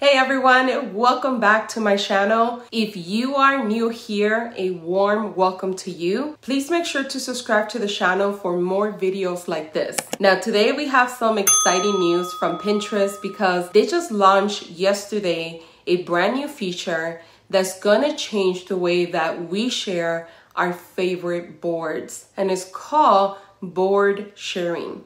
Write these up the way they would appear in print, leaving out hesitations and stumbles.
Hey everyone, welcome back to my channel. If you are new here, a warm welcome to you. Please make sure to subscribe to the channel for more videos like this. Now today we have some exciting news from Pinterest because they just launched yesterday a brand new feature that's gonna change the way that we share our favorite boards, and it's called board sharing.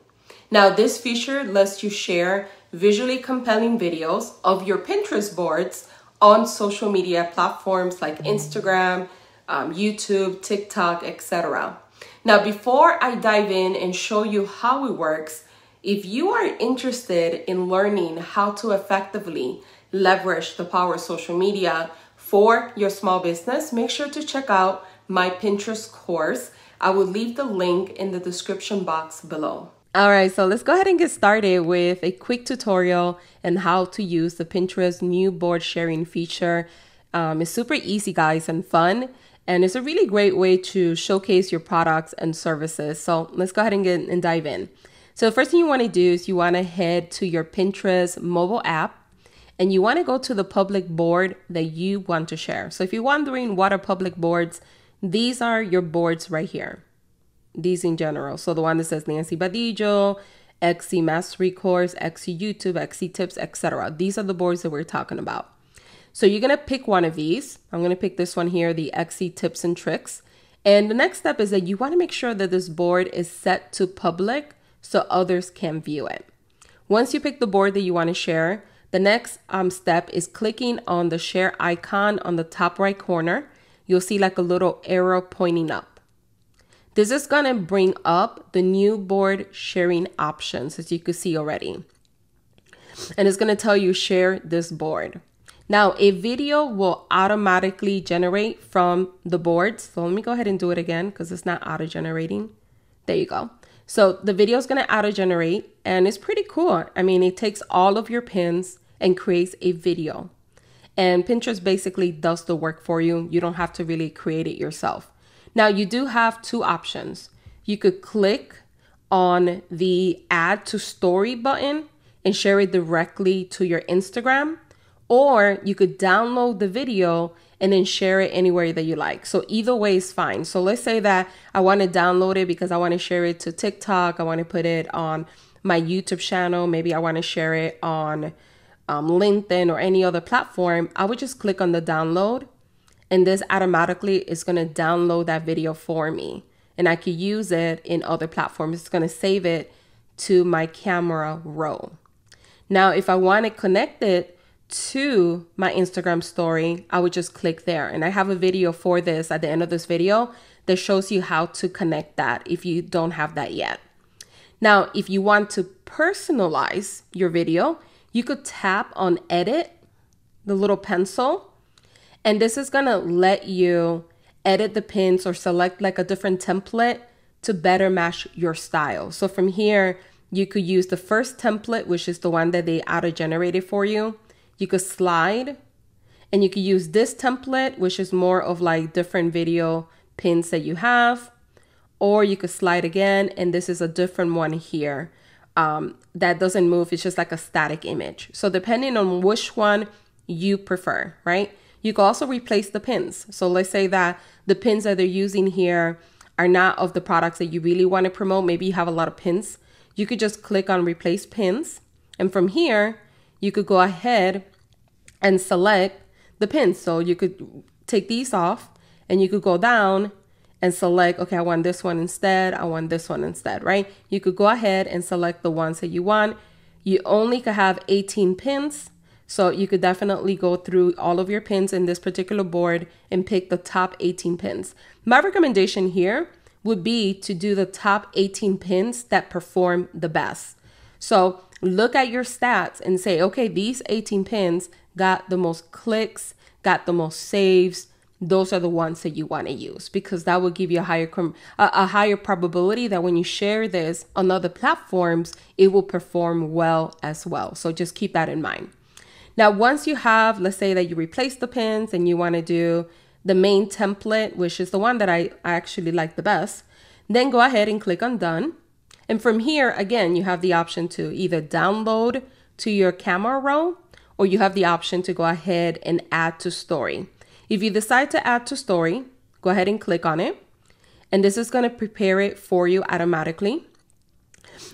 Now this feature lets you share visually compelling videos of your Pinterest boards on social media platforms like Instagram, YouTube, TikTok, etc. Now, before I dive in and show you how it works, if you are interested in learning how to effectively leverage the power of social media for your small business, make sure to check out my Pinterest course. I will leave the link in the description box below. All right, so let's go ahead and get started with a quick tutorial on how to use the Pinterest new board sharing feature. It's super easy, guys, and fun, and it's a really great way to showcase your products and services. So let's go ahead and dive in. So the first thing you want to do is you want to head to your Pinterest mobile app, and you want to go to the public board that you want to share. So if you're wondering what are public boards, these are your boards right here. These in general. So the one that says Nancy Badillo, Etsy Mastery Course, Etsy YouTube, Etsy Tips, etc. These are the boards that we're talking about. So you're going to pick one of these. I'm going to pick this one here, the Etsy Tips and Tricks. And the next step is that you want to make sure that this board is set to public so others can view it. Once you pick the board that you want to share, the next step is clicking on the share icon on the top right corner. You'll see like a little arrow pointing up. This is going to bring up the new board sharing options, as you can see already. And it's going to tell you share this board. Now, a video will automatically generate from the boards. So let me go ahead and do it again because it's not auto-generating. There you go. So the video is going to auto-generate, and it's pretty cool. I mean, it takes all of your pins and creates a video. And Pinterest basically does the work for you. You don't have to really create it yourself. Now, you do have two options. You could click on the add to story button and share it directly to your Instagram, or you could download the video and then share it anywhere that you like. So either way is fine. So let's say that I want to download it because I want to share it to TikTok. I want to put it on my YouTube channel. Maybe I want to share it on LinkedIn or any other platform. I would just click on the download, and this automatically is going to download that video for me. And I could use it in other platforms. It's going to save it to my camera roll. Now, if I want to connect it to my Instagram story, I would just click there. And I have a video for this at the end of this video that shows you how to connect that if you don't have that yet. Now, if you want to personalize your video, you could tap on edit, the little pencil. And this is going to let you edit the pins or select like a different template to better match your style. So from here, you could use the first template, which is the one that they auto-generated for you. You could slide, and you could use this template, which is more of like different video pins that you have. Or you could slide again, and this is a different one here that doesn't move. It's just like a static image. So depending on which one you prefer, right? You can also replace the pins. So let's say that the pins that they're using here are not of the products that you really want to promote. Maybe you have a lot of pins. You could just click on replace pins. And from here, you could go ahead and select the pins. So you could take these off, and you could go down and select, okay, I want this one instead. I want this one instead, right? You could go ahead and select the ones that you want. You only could have 18 pins. So you could definitely go through all of your pins in this particular board and pick the top 18 pins. My recommendation here would be to do the top 18 pins that perform the best. So look at your stats and say, okay, these 18 pins got the most clicks, got the most saves. Those are the ones that you want to use, because that will give you a higher probability that when you share this on other platforms, it will perform well as well. So just keep that in mind. Now, once you have, let's say that you replace the pins and you want to do the main template, which is the one that I actually like the best, then go ahead and click on done. And from here, again, you have the option to either download to your camera roll, or you have the option to go ahead and add to story. If you decide to add to story, go ahead and click on it. And this is going to prepare it for you automatically.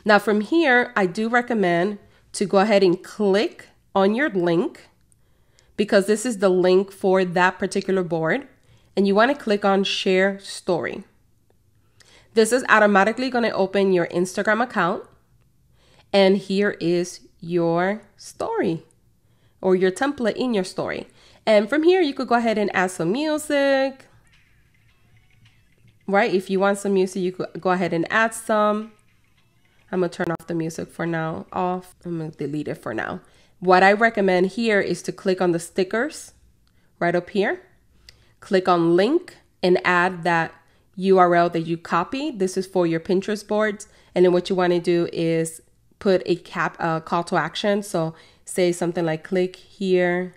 Now from here, I do recommend to go ahead and click on your link, because this is the link for that particular board. And you want to click on share story. This is automatically going to open your Instagram account. And here is your story, or your template in your story. And from here, you could go ahead and add some music, right? If you want some music, you could go ahead and add some. I'm gonna turn off the music for now, off. I'm gonna delete it for now. What I recommend here is to click on the stickers right up here. Click on link and add that URL that you copied. This is for your Pinterest boards. And then what you wanna do is put a call to action. So say something like click here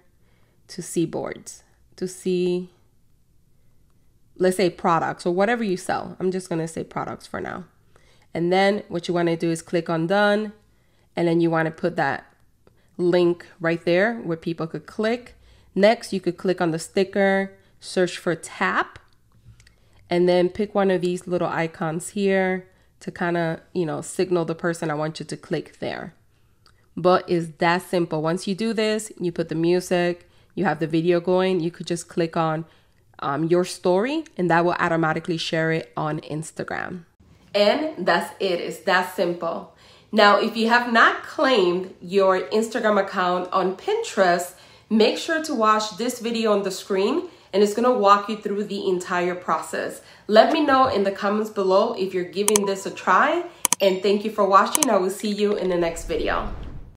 to see boards, to see, let's say products or whatever you sell. I'm just gonna say products for now. And then what you wanna do is click on done. And then you wanna put that link right there where people could click. Next, you could click on the sticker, search for tap, and then pick one of these little icons here to kind of, signal the person I want you to click there. But it's that simple. Once you do this, you put the music, you have the video going, you could just click on your story and that will automatically share it on Instagram. And that's it. It's that simple. Now, if you have not claimed your Instagram account on Pinterest, make sure to watch this video on the screen, and it's going to walk you through the entire process. Let me know in the comments below if you're giving this a try, and thank you for watching. I will see you in the next video.